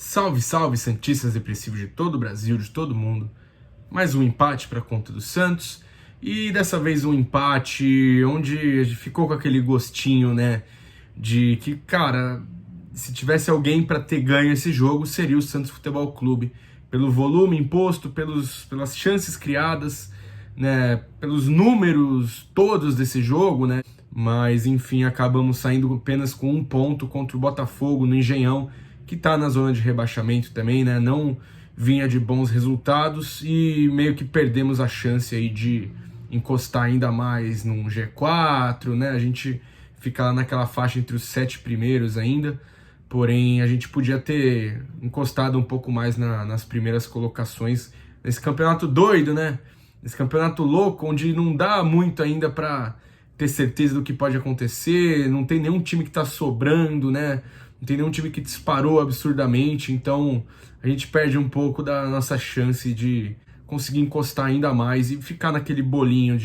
Salve, salve, santistas depressivos de todo o Brasil, de todo mundo. Mais um empate para conta do Santos. E dessa vez um empate onde ficou com aquele gostinho, né? De que, cara, se tivesse alguém para ter ganho esse jogo, seria o Santos Futebol Clube. Pelo volume imposto, pelas chances criadas, né? Pelos números todos desse jogo, né? Mas, enfim, acabamos saindo apenas com um ponto contra o Botafogo no Engenhão, que tá na zona de rebaixamento também, né? Não vinha de bons resultados e meio que perdemos a chance aí de encostar ainda mais num G4, né? A gente fica lá naquela faixa entre os 7 primeiros ainda, porém a gente podia ter encostado um pouco mais nas primeiras colocações nesse campeonato doido, né? Nesse campeonato louco, onde não dá muito ainda para ter certeza do que pode acontecer, não tem nenhum time que tá sobrando, né? Não tem nenhum time que disparou absurdamente, então a gente perde um pouco da nossa chance de conseguir encostar ainda mais e ficar naquele bolinho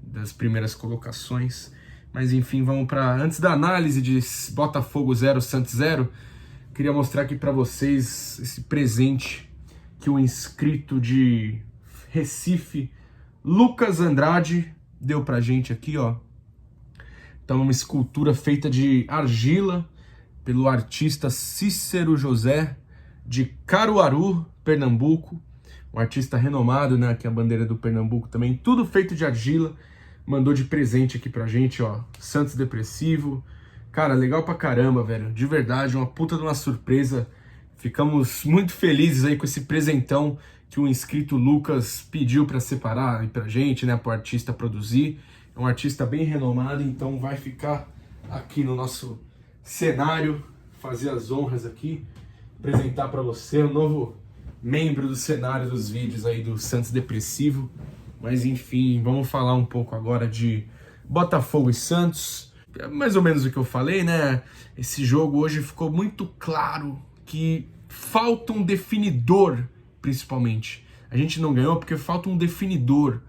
das primeiras colocações. Mas enfim, vamos para... Antes da análise de Botafogo 0, Santos 0, queria mostrar aqui para vocês esse presente que um inscrito de Recife, Lucas Andrade, deu pra gente aqui, ó. Então, uma escultura feita de argila, pelo artista Cícero José, de Caruaru, Pernambuco, um artista renomado, né, aqui a bandeira do Pernambuco também, tudo feito de argila, mandou de presente aqui pra gente, ó, Santos Depressivo, cara, legal pra caramba, velho, de verdade, uma puta de uma surpresa, ficamos muito felizes aí com esse presentão que o inscrito Lucas pediu pra separar aí pra gente, né, pro artista produzir, é um artista bem renomado, então vai ficar aqui no nosso cenário, fazer as honras aqui, apresentar para você o novo membro do cenário dos vídeos aí do Santos Depressivo. Mas enfim, vamos falar um pouco agora de Botafogo e Santos. É mais ou menos o que eu falei, né? Esse jogo hoje ficou muito claro que falta um definidor, principalmente. A gente não ganhou porque falta um definidor.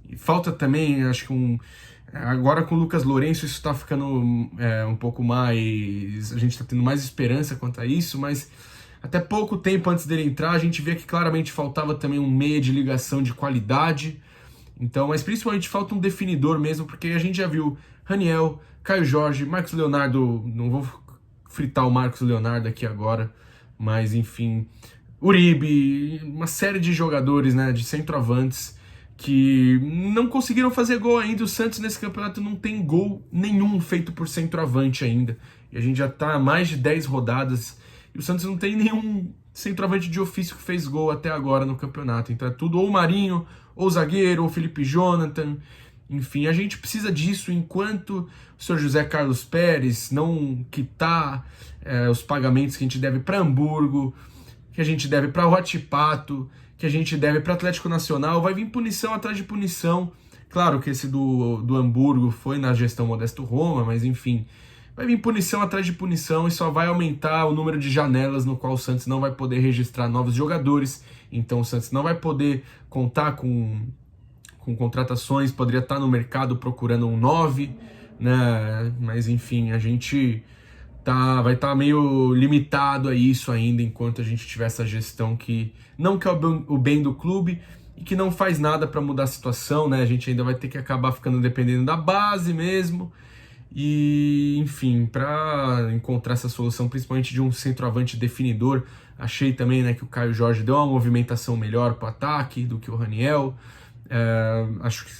E falta também, acho que agora com o Lucas Lourenço isso está ficando um pouco mais... A gente está tendo mais esperança quanto a isso, mas até pouco tempo antes dele entrar, a gente via que claramente faltava também um meia de ligação de qualidade. Então, mas principalmente falta um definidor mesmo, porque a gente já viu Raniel, Caio Jorge, Marcos Leonardo... Não vou fritar o Marcos Leonardo aqui agora, mas enfim... Uribe, uma série de jogadores, né, de centroavantes que não conseguiram fazer gol ainda. O Santos nesse campeonato não tem gol nenhum feito por centroavante ainda. E a gente já tá há mais de 10 rodadas e o Santos não tem nenhum centroavante de ofício que fez gol até agora no campeonato. Então é tudo ou Marinho, ou zagueiro, ou Felipe Jonathan. Enfim, a gente precisa disso enquanto o senhor José Carlos Pérez não quitar os pagamentos que a gente deve para Hamburgo, que a gente deve para Huachipato, que a gente deve para Atlético Nacional, vai vir punição atrás de punição. Claro que esse do Hamburgo foi na gestão Modesto Roma, mas enfim, vai vir punição atrás de punição e só vai aumentar o número de janelas no qual o Santos não vai poder registrar novos jogadores, então o Santos não vai poder contar com contratações, poderia estar no mercado procurando um 9, né? Mas enfim, a gente vai estar meio limitado a isso ainda, enquanto a gente tiver essa gestão que não quer o bem do clube e que não faz nada para mudar a situação, né? A gente ainda vai ter que acabar ficando dependendo da base mesmo. E, enfim, para encontrar essa solução, principalmente de um centroavante definidor, achei também, né, que o Caio Jorge deu uma movimentação melhor para o ataque do que o Raniel.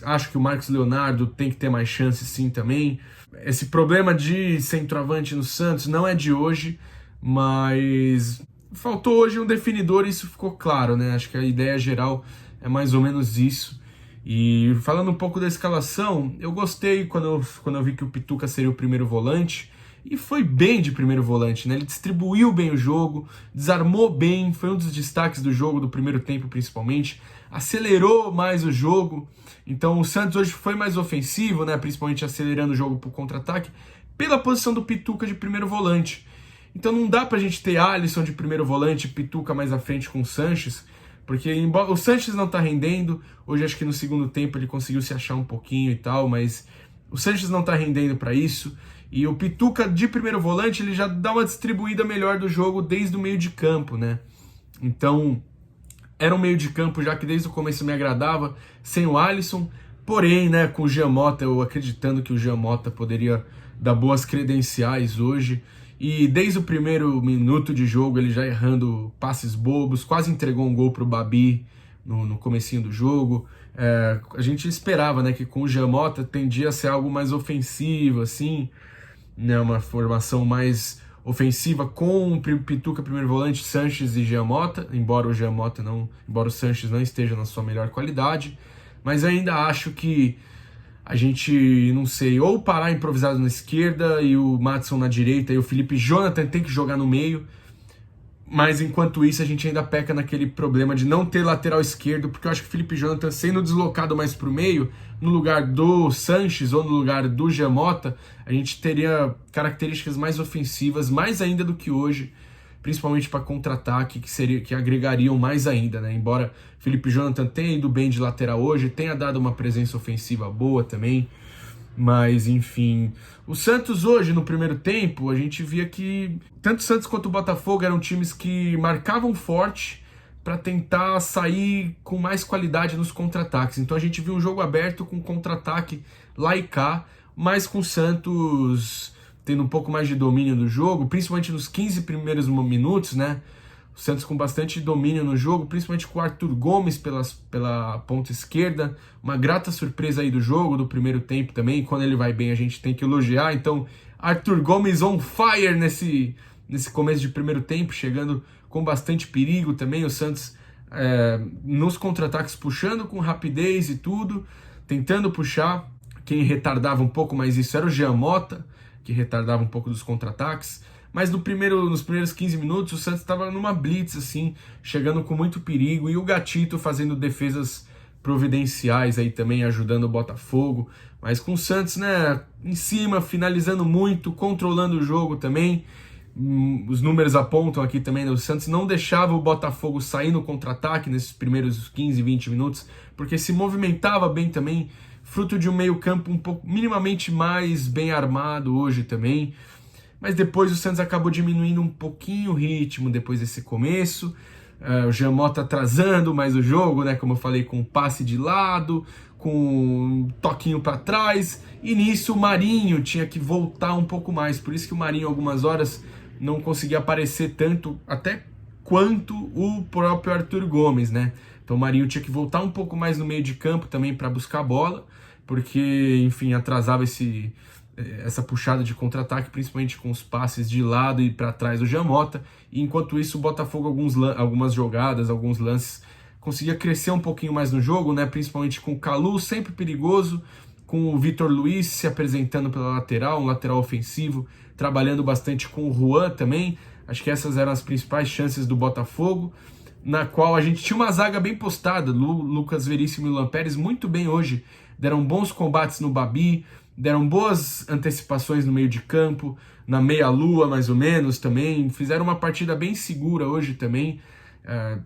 Acho que o Marcos Leonardo tem que ter mais chance sim também. Esse problema de centroavante no Santos não é de hoje, mas faltou hoje um definidor e isso ficou claro, né? Acho que a ideia geral é mais ou menos isso. E falando um pouco da escalação, eu gostei quando eu vi que o Pituca seria o primeiro volante, e foi bem de primeiro volante, né? Ele distribuiu bem o jogo, desarmou bem, foi um dos destaques do jogo, do primeiro tempo principalmente, acelerou mais o jogo. Então o Santos hoje foi mais ofensivo, né? Principalmente acelerando o jogo para o contra-ataque, pela posição do Pituca de primeiro volante. Então não dá pra gente ter Alisson de primeiro volante, Pituca mais à frente com o Sanches, porque embora o Sanches não tá rendendo, hoje acho que no segundo tempo ele conseguiu se achar um pouquinho e tal, mas o Sanches não tá rendendo para isso. E o Pituca, de primeiro volante, ele já dá uma distribuída melhor do jogo desde o meio de campo, né? Então, era um meio de campo já que desde o começo me agradava, sem o Alisson, porém, né, com o Jean Mota, eu acreditando que o Jean Mota poderia dar boas credenciais hoje, e desde o primeiro minuto de jogo ele já errando passes bobos, quase entregou um gol pro Babi no comecinho do jogo. A gente esperava, né, que com o Jean Mota tendia a ser algo mais ofensivo, assim, né, uma formação mais ofensiva com o Pituca, primeiro volante, Sanches e Jean Mota, embora o Sanches não esteja na sua melhor qualidade, mas ainda acho que a gente, não sei, ou parar improvisado na esquerda e o Maddison na direita e o Felipe Jonathan tem que jogar no meio, mas enquanto isso a gente ainda peca naquele problema de não ter lateral esquerdo, porque eu acho que o Felipe Jonathan sendo deslocado mais para o meio, no lugar do Sanches ou no lugar do Jean Mota, a gente teria características mais ofensivas, mais ainda do que hoje, principalmente para contra-ataque, que agregariam mais ainda, né? Embora Felipe Jonathan tenha ido bem de lateral hoje, tenha dado uma presença ofensiva boa também, mas enfim, o Santos hoje no primeiro tempo, a gente via que tanto o Santos quanto o Botafogo eram times que marcavam forte para tentar sair com mais qualidade nos contra-ataques. Então a gente viu um jogo aberto com contra-ataque lá e cá, mas com o Santos tendo um pouco mais de domínio do jogo, principalmente nos 15 primeiros minutos, né? O Santos com bastante domínio no jogo, principalmente com o Arthur Gomes pela ponta esquerda. Uma grata surpresa aí do jogo, do primeiro tempo também. Quando ele vai bem, a gente tem que elogiar. Então, Arthur Gomes on fire nesse começo de primeiro tempo, chegando com bastante perigo também. O Santos nos contra-ataques puxando com rapidez e tudo, tentando puxar. Quem retardava um pouco mais isso era o Jean Mota, que retardava um pouco dos contra-ataques. Mas nos primeiros 15 minutos o Santos estava numa blitz, assim, chegando com muito perigo, e o Gatito fazendo defesas providenciais aí também, ajudando o Botafogo, mas com o Santos, né, em cima, finalizando muito, controlando o jogo também. Os números apontam aqui também, né, o Santos não deixava o Botafogo sair no contra-ataque nesses primeiros 15, 20 minutos, porque se movimentava bem também, fruto de um meio campo um pouco minimamente mais bem armado hoje também. Mas depois o Santos acabou diminuindo um pouquinho o ritmo depois desse começo. O Jean Mota atrasando mais o jogo, né? Como eu falei, com passe de lado, com um toquinho para trás. E nisso o Marinho tinha que voltar um pouco mais. Por isso que o Marinho, algumas horas, não conseguia aparecer tanto, até quanto o próprio Arthur Gomes, né? Então o Marinho tinha que voltar um pouco mais no meio de campo também para buscar a bola, porque, enfim, atrasava essa puxada de contra-ataque, principalmente com os passes de lado e para trás do Jean Mota, e enquanto isso o Botafogo, algumas jogadas, alguns lances, conseguia crescer um pouquinho mais no jogo, né? Principalmente com o Calu, sempre perigoso, com o Vitor Luiz se apresentando pela lateral, um lateral ofensivo, trabalhando bastante com o Juan também. Acho que essas eram as principais chances do Botafogo, na qual a gente tinha uma zaga bem postada, Lucas Veríssimo e Luan Pérez muito bem hoje, deram bons combates no Babi, deram boas antecipações no meio de campo, na meia-lua mais ou menos também, fizeram uma partida bem segura hoje também,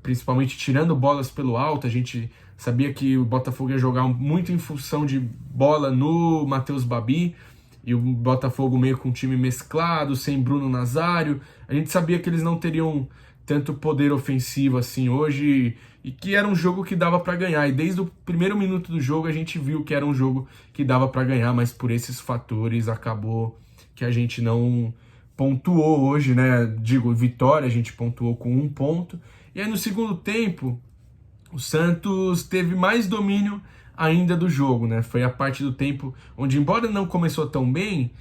principalmente tirando bolas pelo alto. A gente sabia que o Botafogo ia jogar muito em função de bola no Matheus Babi, e o Botafogo meio com um time mesclado, sem Bruno Nazário. A gente sabia que eles não teriam tanto poder ofensivo assim hoje, e que era um jogo que dava para ganhar, e desde o primeiro minuto do jogo a gente viu que era um jogo que dava para ganhar, mas por esses fatores acabou que a gente não pontuou hoje, né? Digo, vitória, a gente pontuou com 1 ponto, e aí no segundo tempo o Santos teve mais domínio ainda do jogo, né? Foi a parte do tempo onde, embora não começou tão bem,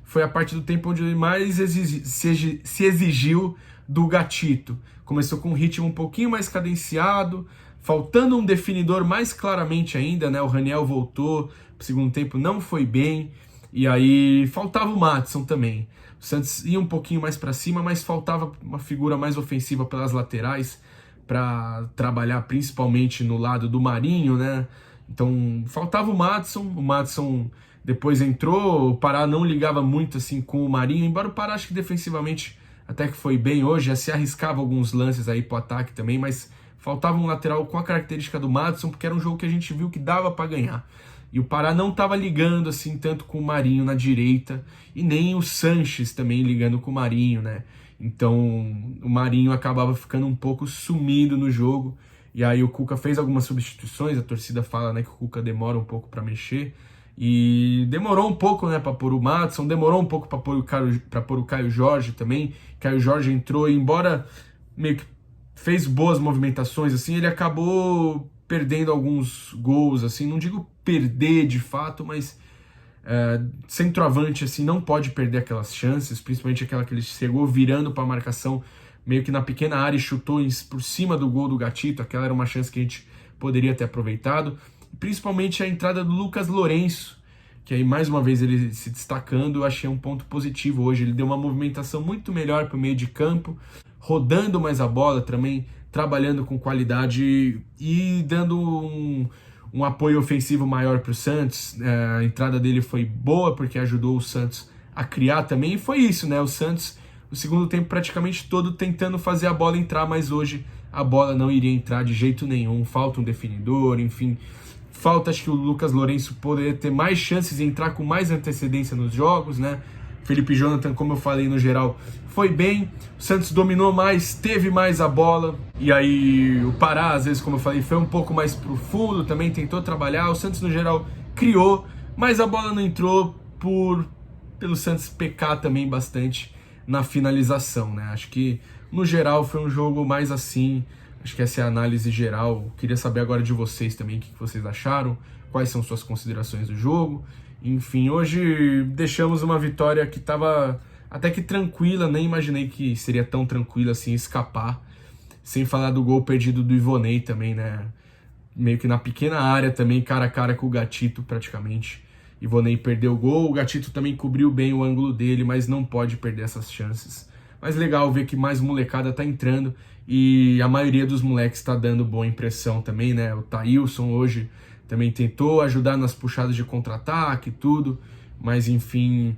foi a parte do tempo onde mais se exigiu do Gatito. Começou com um ritmo um pouquinho mais cadenciado, faltando um definidor mais claramente ainda, né? O Raniel voltou, o segundo tempo não foi bem, e aí faltava o Maddison também. O Santos ia um pouquinho mais para cima, mas faltava uma figura mais ofensiva pelas laterais para trabalhar principalmente no lado do Marinho, né? Então faltava o Maddison depois entrou, o Pará não ligava muito assim com o Marinho, embora o Pará acho que defensivamente até que foi bem hoje, já se arriscava alguns lances aí pro ataque também, mas faltava um lateral com a característica do Maddison, porque era um jogo que a gente viu que dava para ganhar. E o Pará não estava ligando assim tanto com o Marinho na direita e nem o Sanches também ligando com o Marinho, né? Então o Marinho acabava ficando um pouco sumido no jogo. E aí o Cuca fez algumas substituições, a torcida fala, né, que o Cuca demora um pouco para mexer. E demorou um pouco, né, para pôr o Madison, demorou um pouco para pôr o Caio Jorge também. Caio Jorge entrou e, embora meio que fez boas movimentações, assim, ele acabou perdendo alguns gols, assim, não digo perder de fato, mas centroavante, assim, não pode perder aquelas chances, principalmente aquela que ele chegou virando para a marcação, meio que na pequena área e chutou por cima do gol do Gatito. Aquela era uma chance que a gente poderia ter aproveitado. Principalmente a entrada do Lucas Lourenço, que aí mais uma vez ele se destacando, eu achei um ponto positivo hoje. Ele deu uma movimentação muito melhor para o meio de campo, rodando mais a bola também, trabalhando com qualidade e dando um apoio ofensivo maior para o Santos. A entrada dele foi boa porque ajudou o Santos a criar também, e foi isso, né? O Santos, o segundo tempo praticamente todo tentando fazer a bola entrar, mas hoje a bola não iria entrar de jeito nenhum. Falta um definidor, enfim. Falta, acho que o Lucas Lourenço poderia ter mais chances de entrar com mais antecedência nos jogos, né? Felipe Jonathan, como eu falei, no geral, foi bem. O Santos dominou mais, teve mais a bola. E aí o Pará, às vezes, como eu falei, foi um pouco mais pro fundo, também tentou trabalhar. O Santos, no geral, criou, mas a bola não entrou pelo Santos pecar também bastante na finalização, né? Acho que, no geral, foi um jogo mais assim. Acho que essa é a análise geral. Queria saber agora de vocês também o que vocês acharam, quais são suas considerações do jogo. Enfim, hoje deixamos uma vitória que estava até que tranquila, nem imaginei que seria tão tranquila assim escapar. Sem falar do gol perdido do Ivonei também, né? Meio que na pequena área também, cara a cara com o Gatito praticamente. Ivonei perdeu o gol, o Gatito também cobriu bem o ângulo dele, mas não pode perder essas chances. Mas legal ver que mais molecada tá entrando e a maioria dos moleques tá dando boa impressão também, né? O Thailson hoje também tentou ajudar nas puxadas de contra-ataque e tudo, mas enfim,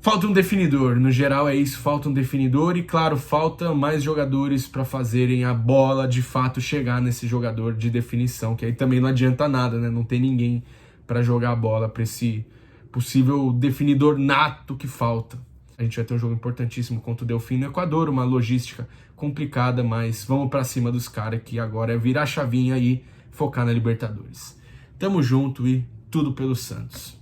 falta um definidor. No geral é isso, falta um definidor e, claro, falta mais jogadores para fazerem a bola de fato chegar nesse jogador de definição, que aí também não adianta nada, né? Não tem ninguém para jogar a bola para esse possível definidor nato que falta. A gente vai ter um jogo importantíssimo contra o Delfim no Equador, uma logística complicada, mas vamos para cima dos caras, que agora é virar a chavinha e focar na Libertadores. Tamo junto e tudo pelo Santos.